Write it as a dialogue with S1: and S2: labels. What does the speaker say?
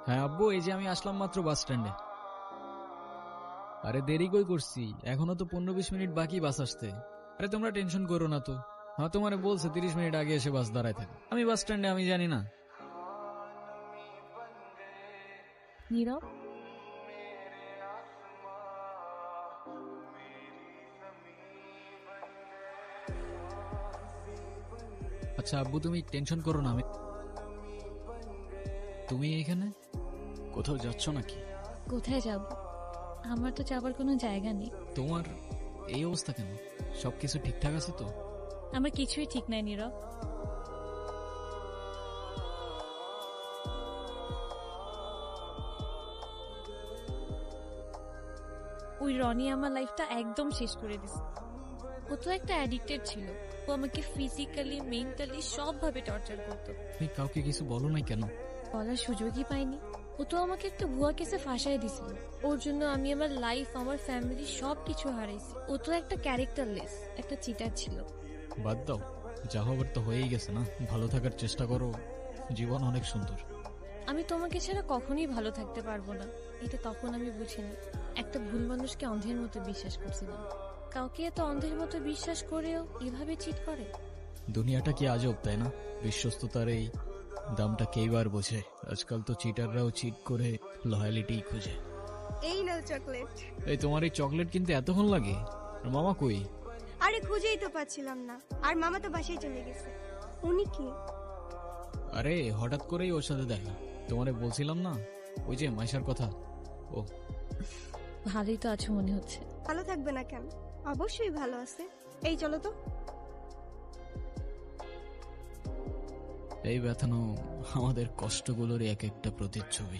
S1: হ্যাঁ আব্বু, এই যে আমি আসলাম মাত্র বাস স্ট্যান্ডে। আরে দেরি কই করছি, এখনো তো 15-20 মিনিট বাকি বাস আসতে। আরে তোমরা টেনশন করো না তো। হ্যাঁ তোমারে বলছে 30 মিনিট আগে এসে বাস দাঁড়ায় থাকে। আমি বাস স্ট্যান্ডে, আমি জানি না।
S2: নীরব,
S1: আচ্ছা আব্বু তুমি টেনশন করো না। তুমি এখানে কোথাও যাচ্ছ নাকি?
S2: কোথায় যাব? আমার তো যাবার কোনো জায়গা নেই।
S1: তোমার এই অবস্থা কেন? সবকিছু ঠিকঠাক আছে তো?
S2: আমার কিছুই ঠিক নাই নীরব। ওই রনি আমার লাইফটা একদম শেষ করে দিছে। ও তো একটা অ্যাডিক্টেড ছিল। ও আমাকে ফিজিক্যালি, মেন্টালি সবভাবে টর্চার করতো।
S1: তুমি কাউকে কিছু বলো নাই কেন?
S2: বলার সুযোগই পাইনি। ও তো আমাকে একটা ভুয়া কেসে ফাঁসাই দিছিল। ওর জন্য আমি আমার লাইফ, আমার ফ্যামিলি সবকিছু হারাইছি। ও তো একটা ক্যারেক্টারলেস, একটা চিটার ছিল।
S1: বাদ দাও, যা হবার তো হয়েই গেছে না। ভালো থাকার চেষ্টা করো, জীবন অনেক সুন্দর।
S2: আমি তোমাকে ছাড়া কখনোই ভালো থাকতে পারবো না, এটা তখন আমি বুঝিনি। একটা ভুল মানুষকে অন্ধের মতো বিশ্বাস করছিলাম। কাউকে এত অন্ধের মতো বিশ্বাস করেও এভাবে চিট করে।
S1: দুনিয়াটা কি আজব, তাই না? বিশ্বস্ততার এই দামটা কেইবার বোঝে। আজকাল তো চিটাররাও চিট করে লয়ালিটি খুঁজে।
S3: এই নাও চকলেট।
S1: এই তোমার এই চকলেট কিনতে এতক্ষণ লাগে? আর মামা কই?
S3: আরে খুঁজেই তো পাচ্ছিলাম না, আর মামা তো বাসায় চলে গেছে। উনি কি?
S1: আরে হঠাৎ করেই ওর সাথে দেখা। তোমারে বলছিলাম না, ওই যে মাইশার কথা। ও
S2: ভালোই তো আছো মনে হচ্ছে।
S3: ভালো থাকবে না কেন? অবশ্যই ভালো আছে। এই চলো তো।
S1: এই ব্যথানো আমাদের কষ্টগুলোর এক একটা প্রতিচ্ছবি।